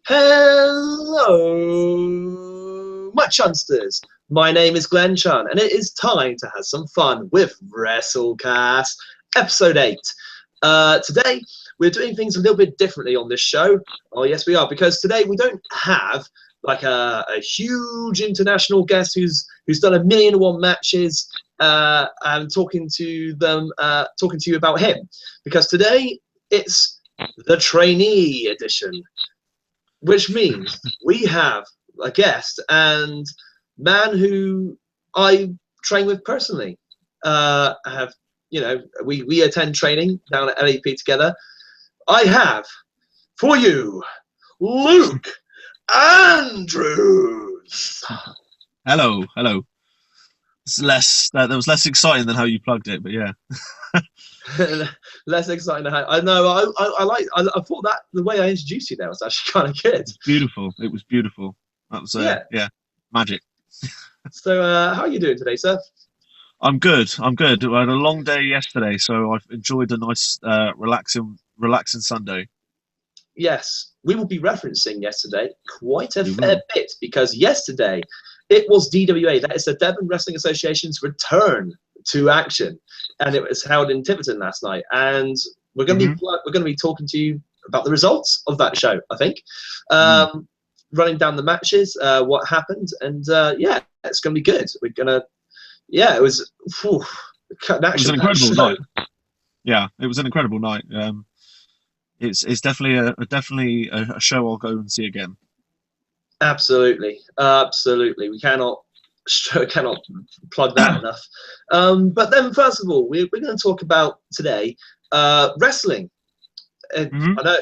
Hello, my chunsters. My name is Glenn Chun, and it is time to have some fun with Wrestlecast, episode 8. Today, we're doing things a little bit differently on this show. Oh, yes, we are, because today we don't have like a huge international guest who's done 1,000,001 matches and talking to you about him, because today it's the trainee edition. Which means we have a guest and man who I train with personally. We attend training down at LAP together. I have for you Luke Andrews. Hello. It's less. That was less exciting than how you plugged it, but yeah. Less exciting than how I know. I thought that the way I introduced you there was actually kind of good. Beautiful. It was beautiful. That was yeah, magic. So how are you doing today, sir? I'm good. I had a long day yesterday, so I've enjoyed a nice, relaxing Sunday. Yes, we will be referencing yesterday quite a fair bit, because yesterday it was DWA, that is the Devon Wrestling Association's return to action, and it was held in Tiverton last night. And we're going to be talking to you about the results of that show. I think running down the matches, what happened, and it's going to be good. We're gonna, it was an incredible night. Yeah, it was an incredible night. It's definitely a show I'll go and see again. Absolutely. We cannot plug that enough. But then, first of all, we're going to talk about today wrestling. I know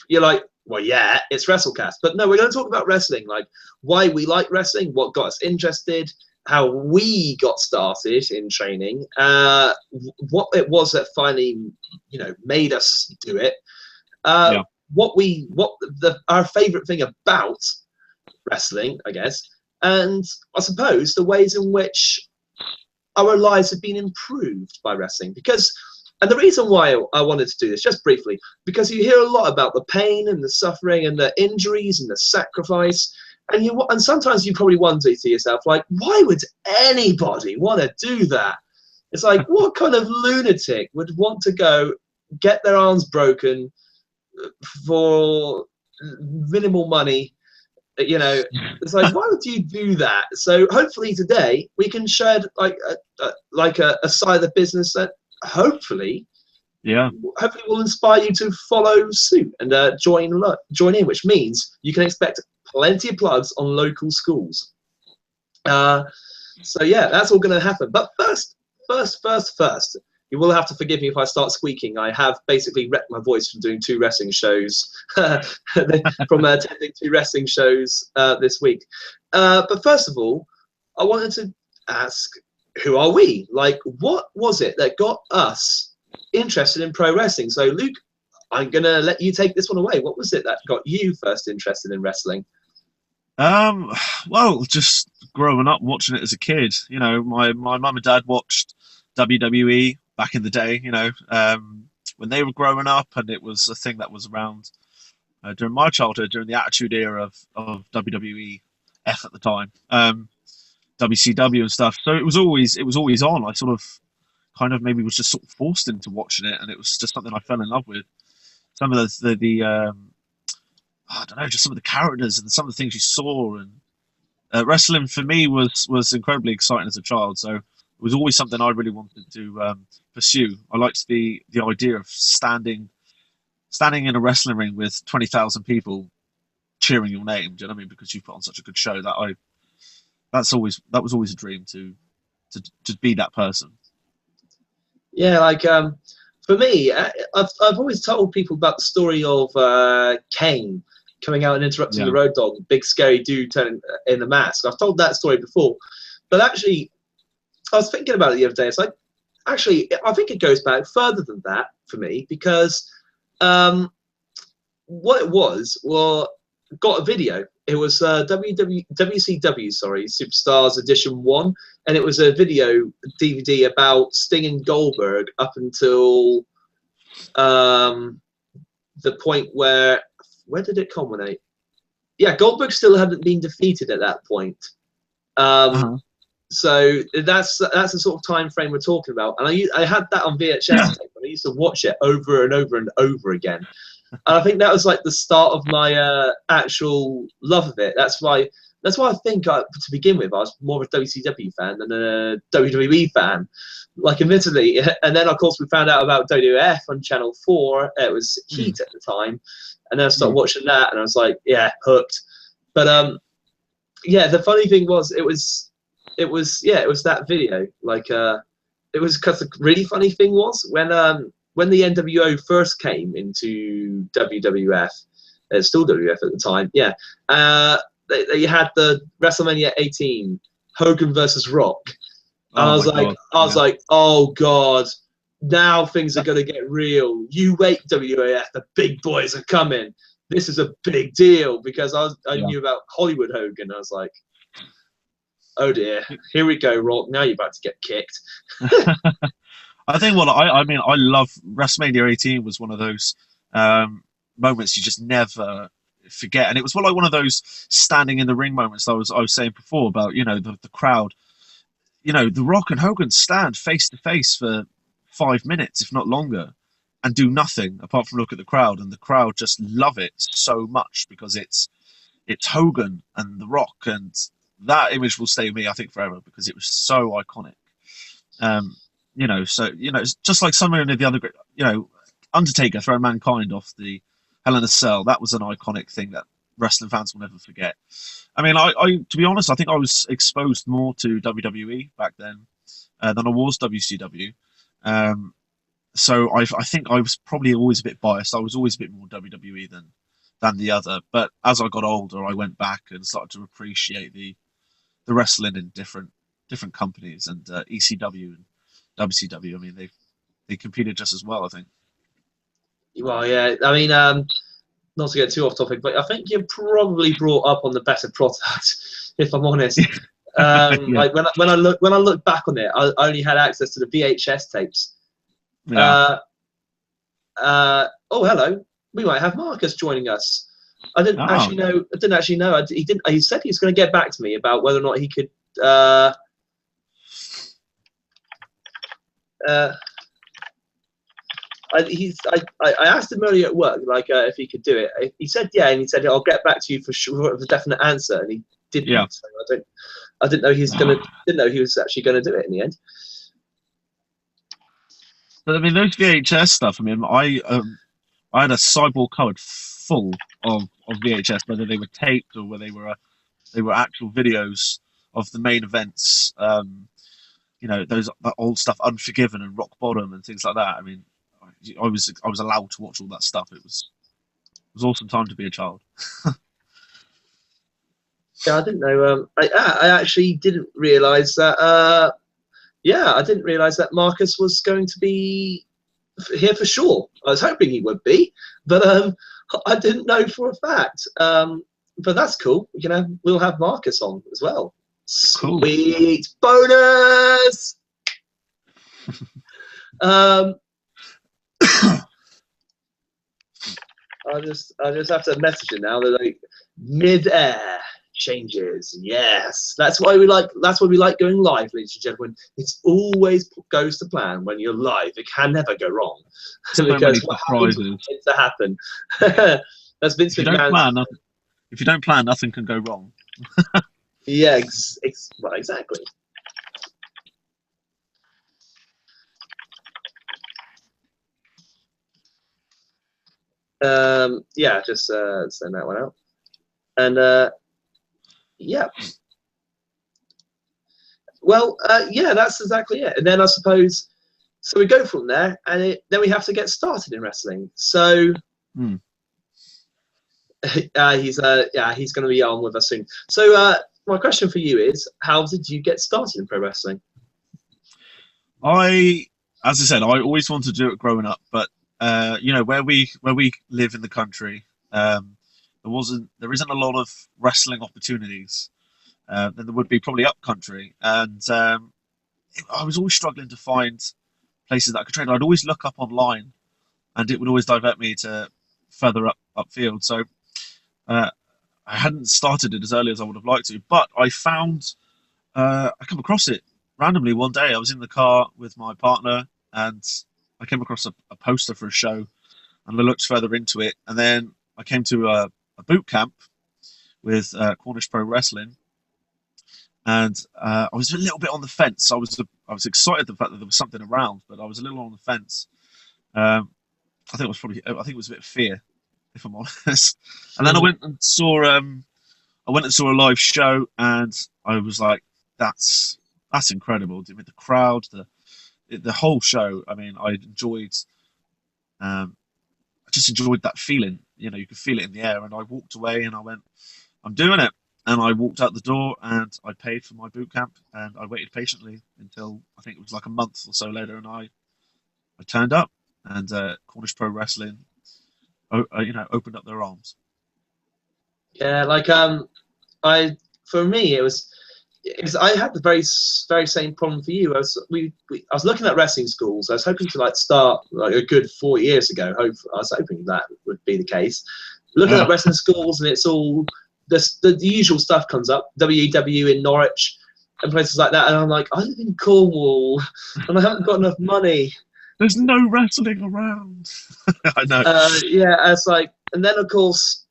you're like, well, yeah, it's Wrestlecast, but no, we're going to talk about wrestling, like why we like wrestling, what got us interested, how we got started in training, what it was that finally, made us do it. Our favorite thing about wrestling, I guess, and I suppose the ways in which our lives have been improved by wrestling. And the reason why I wanted to do this, just briefly, because you hear a lot about the pain and the suffering and the injuries and the sacrifice, and sometimes you probably wonder to yourself, like, why would anybody want to do that? It's like, what kind of lunatic would want to go get their arms broken for minimal money? It's like, why would you do that? So hopefully today we can shed like a side of the business that hopefully will inspire you to follow suit and join in, which means you can expect plenty of plugs on local schools. So yeah, that's all going to happen. But first, you will have to forgive me if I start squeaking. I have basically wrecked my voice from doing 2 wrestling shows, from attending 2 wrestling shows this week. But first of all, I wanted to ask, who are we? Like, what was it that got us interested in pro wrestling? So, Luke, I'm going to let you take this one away. What was it that got you first interested in wrestling? Well, just growing up watching it as a kid. My mum and dad watched WWE back in the day, when they were growing up, and it was a thing that was around during my childhood, during the Attitude Era of WWEF at the time, WCW and stuff. So it was always on. I sort of kind of maybe was just sort of forced into watching it, and it was just something I fell in love with. Some of the I don't know, just some of the characters and some of the things you saw, and wrestling for me was incredibly exciting as a child. So it was always something I really wanted to pursue. I liked the idea of standing in a wrestling ring with 20,000 people cheering your name. Do you know what I mean? Because you put on such a good show that was always a dream to be that person. Yeah, like for me, I've always told people about the story of Kane coming out and interrupting the Road Dogg, big scary dude turning in the mask. I've told that story before, but actually, I was thinking about it the other day. It's like, actually, I think it goes back further than that for me, because what it was, got a video. It was WCW, Superstars Edition 1, and it was a video DVD about Sting and Goldberg up until the point where did it culminate? yeah, Goldberg still hadn't been defeated at that point. So that's the sort of time frame we're talking about. And I had that on VHS tape, and I used to watch it over and over and over again. And I think that was like the start of my actual love of it. That's why I think to begin with I was more of a WCW fan than a WWE fan. Like, admittedly, and then of course we found out about WWF on Channel 4. It was Heat at the time, and then I started watching that, and I was like, yeah, hooked. But yeah, the funny thing was, it was that video. Like, it was, because the really funny thing was when the NWO first came into WWF, still WWF at the time. Yeah, they had the WrestleMania 18 Hogan versus Rock. And I was like, oh God, now things are going to get real. You wait, WAF, the big boys are coming. This is a big deal, because I knew about Hollywood Hogan. I was like, oh dear, here we go, Rock. Now you're about to get kicked. I think I mean, I love WrestleMania 18 was one of those moments you just never forget. And it was like one of those standing in the ring moments that I was saying before about, the crowd. The Rock and Hogan stand face to face for 5 minutes, if not longer, and do nothing apart from look at the crowd, and the crowd just love it so much because it's Hogan and the Rock, and that image will stay with me, I think, forever, because it was so iconic. It's just like some of the other, Undertaker throwing Mankind off the Hell in a Cell. That was an iconic thing that wrestling fans will never forget. I mean, I to be honest, I think I was exposed more to WWE back then than I was WCW. So I think I was probably always a bit biased. I was always a bit more WWE than the other. But as I got older, I went back and started to appreciate the wrestling in different companies, and ECW and WCW. I mean, they competed just as well, I think. Well, yeah. I mean, not to get too off topic, but I think you're probably brought up on the better product, if I'm honest. Like when I look back on it, I only had access to the VHS tapes. Yeah. Oh, hello. We might have Marcus joining us. I didn't actually know. He didn't. He said he was going to get back to me about whether or not he could. I asked him earlier at work, like, if he could do it. He said yeah, and he said I'll get back to you for sure with a definite answer, and he didn't. Yeah. So I didn't know didn't know he was actually going to do it in the end. But I mean, those VHS stuff. I mean, I had a sideboard cupboard full of VHS, whether they were taped or whether they were actual videos of the main events. That old stuff, Unforgiven and Rock Bottom and things like that. I mean, I was allowed to watch all that stuff. It was awesome time to be a child. Yeah, I didn't know. I actually didn't realize that. Yeah, I didn't realize that Marcus was going to be here for sure. I was hoping he would be, but I didn't know for a fact. But that's cool. We'll have Marcus on as well. Cool. Sweet bonus. I just have to message it now. They're like mid-air changes. Yes, that's why we like going live, ladies and gentlemen. It's always goes to plan when you're live. It can never go wrong. So many surprises to happen. That's Vince McMahon. If you don't plan, nothing can go wrong. Yeah, well, exactly. Yeah, just send that one out. And yeah. Well, yeah, that's exactly it. And then I suppose, so we go from there, and then we have to get started in wrestling. So he's going to be on with us soon. So my question for you is, how did you get started in pro wrestling? As I said, I always wanted to do it growing up, but where we live in the country, there isn't a lot of wrestling opportunities than there would be probably up country, and I was always struggling to find places that I could train. I'd always look up online, and it would always divert me to further upfield. So I hadn't started it as early as I would have liked to, but I found I come across it randomly one day. I was in the car with my partner, and I came across a poster for a show, and I looked further into it, and then I came to a boot camp with Cornish Pro Wrestling, and I was a little bit on the fence. I was excited the fact that there was something around, but I was a little on the fence. I think it was a bit of fear, if I'm honest. And then I went and saw a live show, and I was like, that's incredible. I mean, the crowd, the whole show. I mean, I just enjoyed that feeling. You know, you could feel it in the air. And I walked away, and I went, I'm doing it. And I walked out the door, and I paid for my boot camp, and I waited patiently until I think it was like a month or so later, and I turned up, and Cornish Pro Wrestling, opened up their arms. Yeah, like for me it was I had the very same problem for you. I was looking at wrestling schools. I was hoping to like start like a good 4 years ago. I was hoping that would be the case. Looking at wrestling schools, and it's all the usual stuff comes up. WEW in Norwich and places like that, and I'm like, I live in Cornwall and I haven't got enough money. There's no wrestling around. I know. Yeah, it's like, and then of course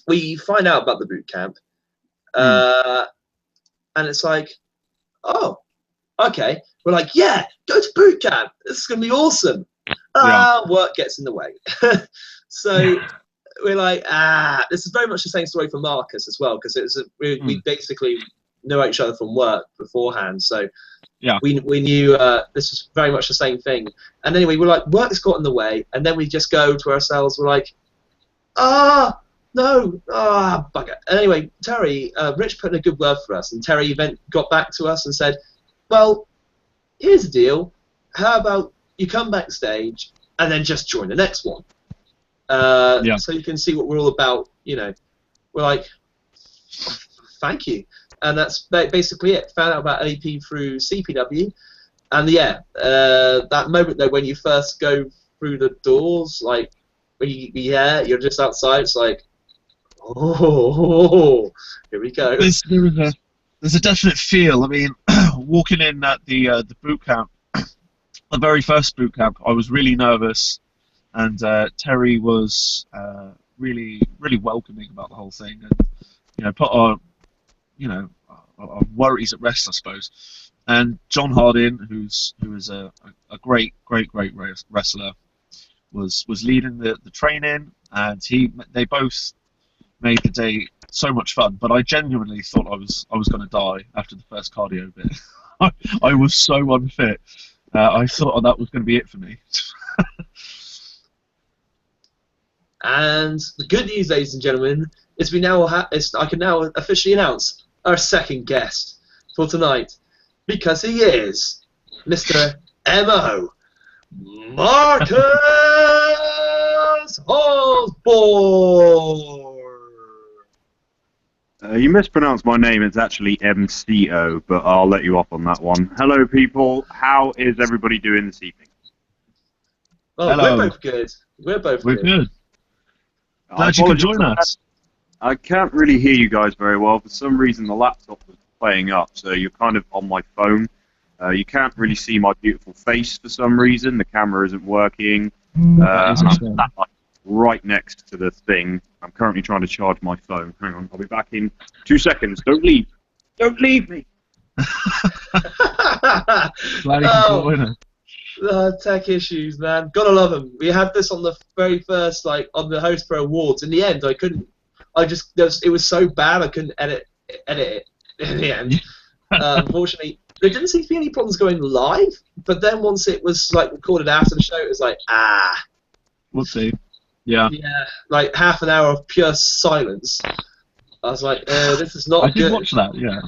we find out about the boot camp, and it's like, oh, okay. We're like, yeah, go to boot camp. This is gonna be awesome. Work gets in the way. So we're like, this is very much the same story for Marcus as well, because we basically knew each other from work beforehand. So we knew this was very much the same thing. And anyway, we're like, work's got in the way, and then we just go to ourselves. We're like, no, bugger. Anyway, Terry, Rich put in a good word for us, and Terry then got back to us and said, well, here's the deal. How about you come backstage and then just join the next one? So you can see what we're all about. You know, we're like, thank you. And that's basically it. Found out about AP through CPW. And that moment though, when you first go through the doors, like, you're just outside, it's like, oh, here we go. There's a definite feel. I mean, walking in at the boot camp, the very first boot camp, I was really nervous, and Terry was really welcoming about the whole thing, and put our worries at rest, I suppose. And John Hardin, who is a great wrestler, was leading the training, and they both made the day so much fun. But I genuinely thought I was going to die after the first cardio bit. I was so unfit. I thought that was going to be it for me. And the good news, ladies and gentlemen, is I can now officially announce our second guest for tonight, because he is Mr. M.O. Marcus Osborne. You mispronounced my name. It's actually MCO, but I'll let you off on that one. Hello, people. How is everybody doing this evening? Oh, hello. We're both good. We're good. Glad you could join us. I can't really hear you guys very well. For some reason, the laptop was playing up, so you're kind of on my phone. You can't really see my beautiful face for some reason. The camera isn't working. I'm sat right next to the thing. I'm currently trying to charge my phone. Hang on, I'll be back in 2 seconds. Don't leave. Don't leave me. Glad you could join us. Tech issues, man. Gotta love them. We had this on the very first, on the Host Pro Awards. In the end, I couldn't. It was so bad I couldn't edit it in the end. Unfortunately, there didn't seem to be any problems going live. But then once it was recorded after the show, it was like Whoopsie. Yeah. Yeah, like half an hour of pure silence. I was like, this is not good. I did watch that. Yeah,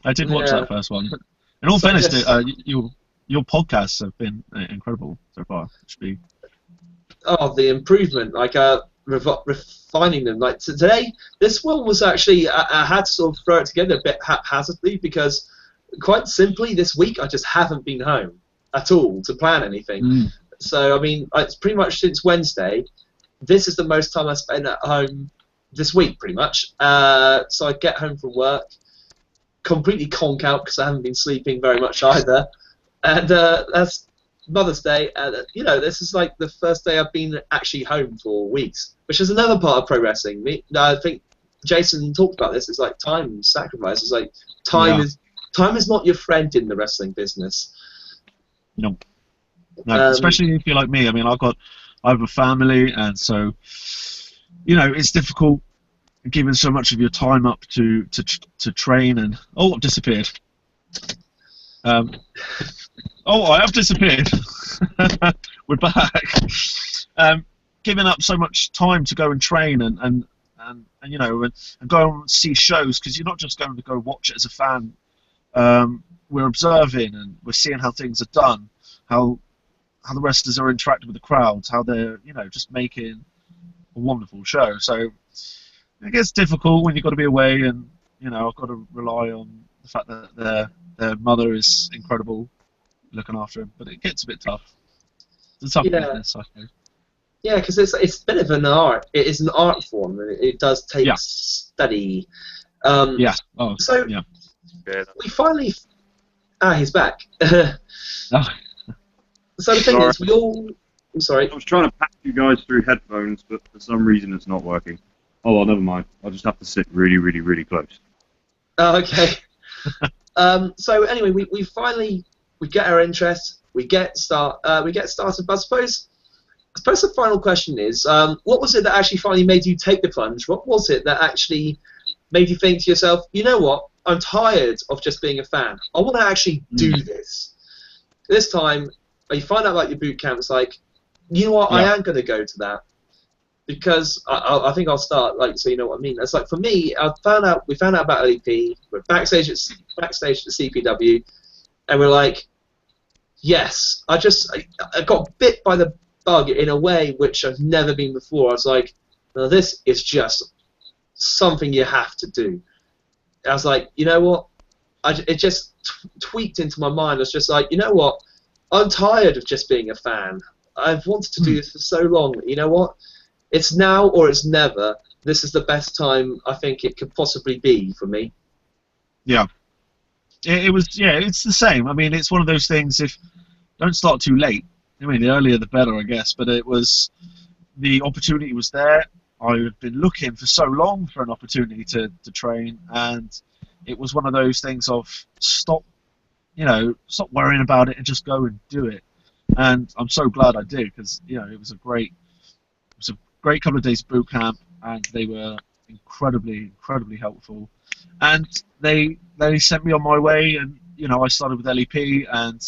I did watch that first one. But in all fairness, your podcasts have been incredible so far. The improvement, refining them. Like today, this one was actually I had to sort of throw it together a bit haphazardly, because quite simply this week I just haven't been home at all to plan anything. So I mean, it's pretty much since Wednesday. This is the most time I spent at home this week, pretty much. So I get home from work, completely conk out because I haven't been sleeping very much either. And that's Mother's Day, and this is like the first day I've been actually home for weeks, which is another part of pro wrestling. I think Jason talked about this. It's like time sacrifice. It's like time is not your friend in the wrestling business. No, especially if you're like me. I mean, I have a family, and so it's difficult giving so much of your time up to train. And I've disappeared. I have disappeared. We're back. Giving up so much time to go and train and go and see shows, because you're not just going to go watch it as a fan. We're observing and we're seeing how things are done, how the wrestlers are interacting with the crowds, how they're just making a wonderful show. So it gets difficult when you've got to be away, and I've got to rely on the fact that their mother is incredible looking after him, but it gets a bit tough. It's a tough business, I suppose. Yeah, because it's a bit of an art. It is an art form, and it does take study. So we finally. He's back. So the thing is, we all. I'm sorry. I was trying to pack you guys through headphones, but for some reason it's not working. Oh well, never mind. I'll just have to sit really, really, really close. Oh, okay. So anyway, we finally get our interest. We get started. But I suppose the final question is, what was it that actually finally made you take the plunge? What was it that actually made you think to yourself, you know what? I'm tired of just being a fan. I want to actually do this. This time, you find out about your boot camp. It's like, you know what? I am going to go to that, because I think I'll start so you know what I mean. It's like, for me, we found out about LEP. We're backstage at CPW, and we're like, yes. I got bit by the bug in a way which I've never been before. I was like, no, this is just something you have to do. I was like, you know what? It just tweaked into my mind. I was just like, you know what? I'm tired of just being a fan. I've wanted to do this for so long. You know what? It's now or it's never. This is the best time I think it could possibly be for me. Yeah. It was. Yeah, it's the same. I mean, it's one of those things. If don't start too late. I mean, the earlier the better, I guess. But the opportunity was there. I had been looking for so long for an opportunity to train, and it was one of those things of stop worrying about it and just go and do it. And I'm so glad I did, because it was a great couple of days boot camp, and they were incredibly helpful. And they sent me on my way, and I started with LEP, and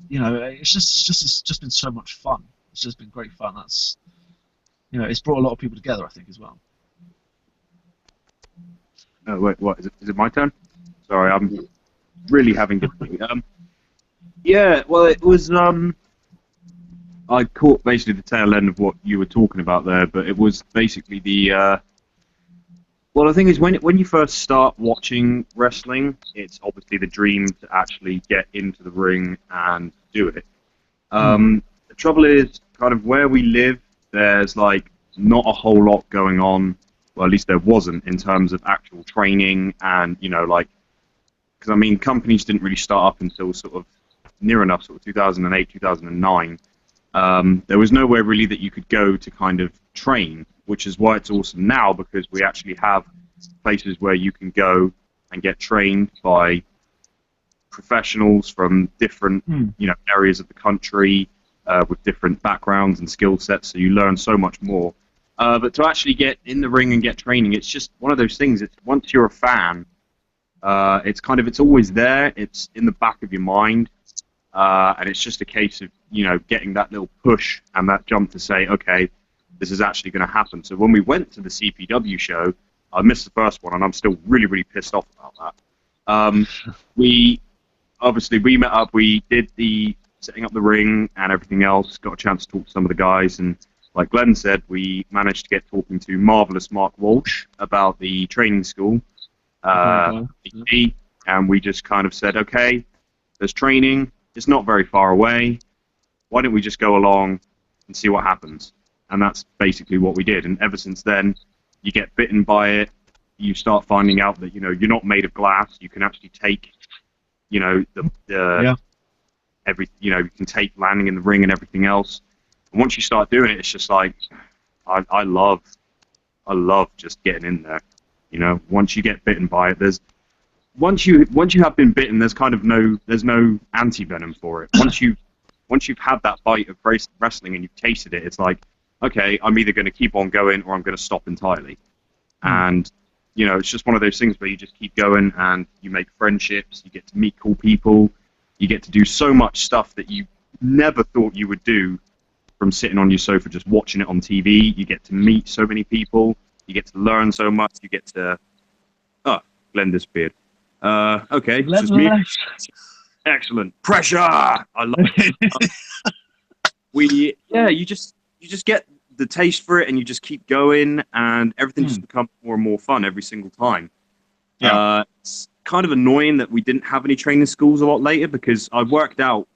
it's just been so much fun. It's just been great fun. That's it's brought a lot of people together, I think, as well. Oh, wait, what? Is it my turn? Sorry, I'm really having difficulty. Yeah, well, it was, I caught basically the tail end of what you were talking about there, but it was basically well, the thing is, when you first start watching wrestling, it's obviously the dream to actually get into the ring and do it. The trouble is, kind of where we live, there's not a whole lot going on. Well, at least there wasn't, in terms of actual training, and because I mean, companies didn't really start up until sort of near enough, sort of 2008, 2009. There was nowhere really that you could go to kind of train, which is why it's awesome now, because we actually have places where you can go and get trained by professionals from different areas of the country, with different backgrounds and skill sets, so you learn so much more. But to actually get in the ring and get training, it's just one of those things. It's once you're a fan, it's always there. It's in the back of your mind, and it's just a case of getting that little push and that jump to say, okay, this is actually going to happen. So when we went to the CPW show, I missed the first one, and I'm still really, really pissed off about that. We met up. We did the setting up the ring and everything else. Got a chance to talk to some of the guys, and like Glenn said, we managed to get talking to marvelous Mark Walsh about the training school, and we just kind of said, okay, there's training. It's not very far away. Why don't we just go along and see what happens? And that's basically what we did. And ever since then, you get bitten by it. You start finding out that you're not made of glass. You can actually take you can take landing in the ring and everything else. And once you start doing it, it's just like I love just getting in there. Once you get bitten by it, once you have been bitten, there's no anti-venom for it. Once you've had that bite of wrestling and you've tasted it, it's like, okay, I'm either going to keep on going or I'm going to stop entirely. And it's just one of those things where you just keep going and you make friendships, you get to meet cool people, you get to do so much stuff that you never thought you would do from sitting on your sofa just watching it on TV. You get to meet so many people, you get to learn so much, you get to... Oh, Glenn disappeared. Okay, it's just me. Excellent. Pressure! I love it. You just get the taste for it and you just keep going and everything just becomes more and more fun every single time. Yeah. It's kind of annoying that we didn't have any training schools a lot later because I worked out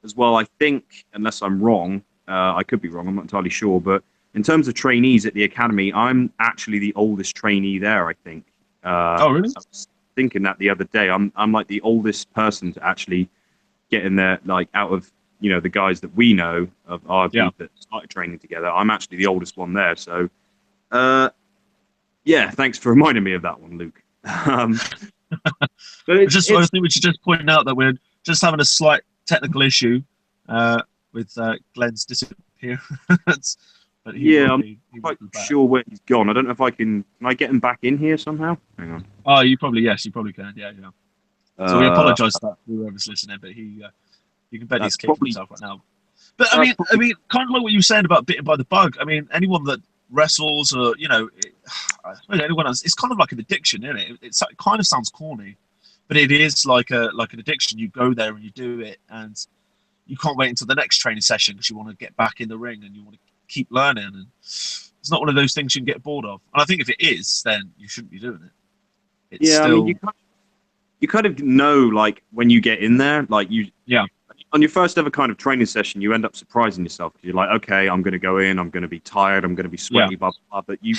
as well, I think, unless I'm wrong, I could be wrong, I'm not entirely sure, but in terms of trainees at the academy, I'm actually the oldest trainee there, I think. Oh, really? I was thinking that the other day. I'm like the oldest person to actually get in there, like out of the guys that we know of our group that started training together. I'm actually the oldest one there, so thanks for reminding me of that one, Luke. But I think we should just point out that we're just having a slight technical issue with Glenn's disappearance. But I'm quite sure where he's gone. I don't know if I can I get him back in here somehow? Hang on. Oh, you probably can. Yeah. So we apologise to whoever's listening, but you can bet he's kicking himself right now. But I mean, kind of like what you were saying about bitten by the bug. I mean, anyone that wrestles or anyone else, it's kind of like an addiction, isn't it? It kind of sounds corny, but it is like an addiction. You go there and you do it, and you can't wait until the next training session because you want to get back in the ring and you want to keep learning. And it's not one of those things you can get bored of. And I think if it is, then you shouldn't be doing it. I mean, you kind of know, like, when you get in there, like on your first ever kind of training session, you end up surprising yourself because you're like, okay, I'm going to go in, I'm going to be tired, I'm going to be sweaty, blah, blah, blah. But you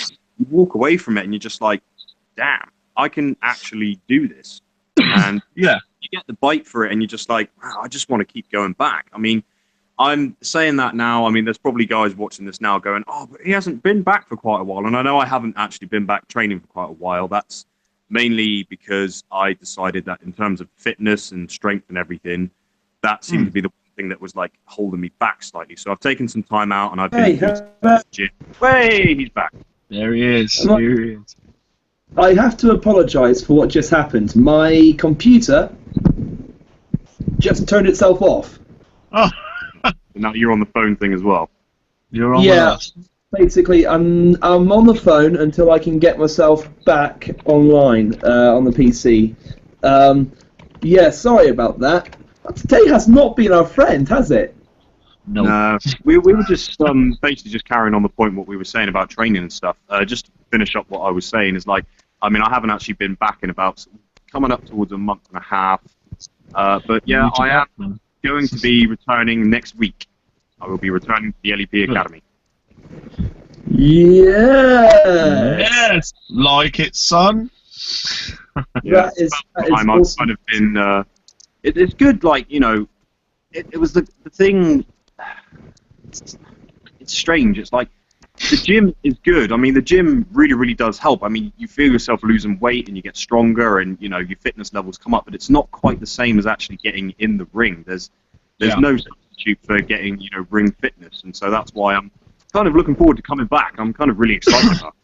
walk away from it and you're just like, damn, I can actually do this. And you get the bite for it and you're just like, wow, I just want to keep going back. I mean, I'm saying that now. I mean, there's probably guys watching this now going, oh, but he hasn't been back for quite a while. And I know I haven't actually been back training for quite a while. That's mainly because I decided that in terms of fitness and strength and everything, that seemed to be the one thing that was like holding me back slightly. So I've taken some time out and I've been to the gym. Hey, he's back. There he is. I have to apologise for what just happened. My computer just turned itself off. Oh. Now you're on the phone thing as well. You're on. Yeah. Basically, I'm on the phone until I can get myself back online on the PC. Sorry about that. Today has not been our friend, has it? No. We were just basically just carrying on the point what we were saying about training and stuff. Just to finish up what I was saying is like, I mean, I haven't actually been back in about coming up towards a month and a half. But yeah, I am going to be returning next week. I will be returning to the LEP Academy. Yeah. Yes, like it, son. Yeah, that is I've awesome. kind of been. It's good, like it was the thing. It's strange. It's like the gym is good. I mean, the gym really, really does help. I mean, you feel yourself losing weight and you get stronger, and your fitness levels come up. But it's not quite the same as actually getting in the ring. There's no substitute for getting ring fitness, and so that's why I'm kind of looking forward to coming back. I'm kind of really excited about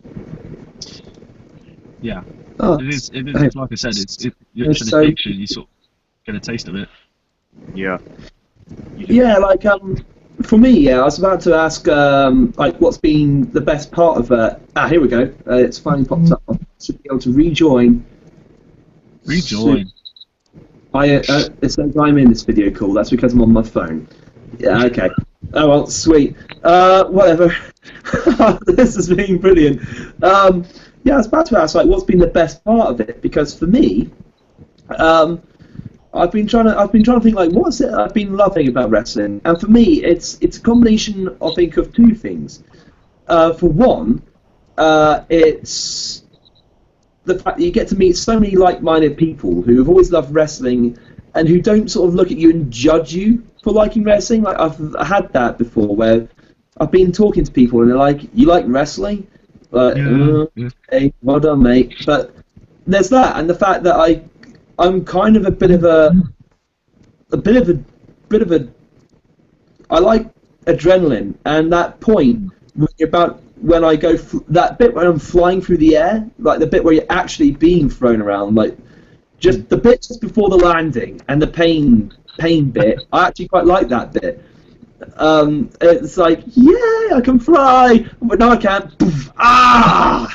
it. Yeah, it is like I said, it's an addiction. You sort of get a taste of it. Yeah. Yeah, like for me, I was about to ask like what's been the best part of here we go. It's finally popped up. I should be able to rejoin. Rejoin. It says I'm in this video call. That's because I'm on my phone. Yeah. Okay. Oh well, sweet. Whatever. This has been brilliant. Yeah, I was about to ask, like, what's been the best part of it? Because for me, I've been trying to think, like, what's it I've been loving about wrestling? And for me, it's a combination, I think, of two things. For one, it's the fact that you get to meet so many like-minded people who have always loved wrestling and who don't sort of look at you and judge you for liking wrestling. Like, I've had that before where I've been talking to people and they're like, "You like wrestling?" Like, "Okay, well done, mate." But there's that, and the fact that I'm kind of a bit of a I like adrenaline, and that point when I go that bit when I'm flying through the air, like the bit where you're actually being thrown around, like just the bit just before the landing and the pain bit. I actually quite like that bit. It's like, yeah, I can fly, but no, I can't. Poof, ah!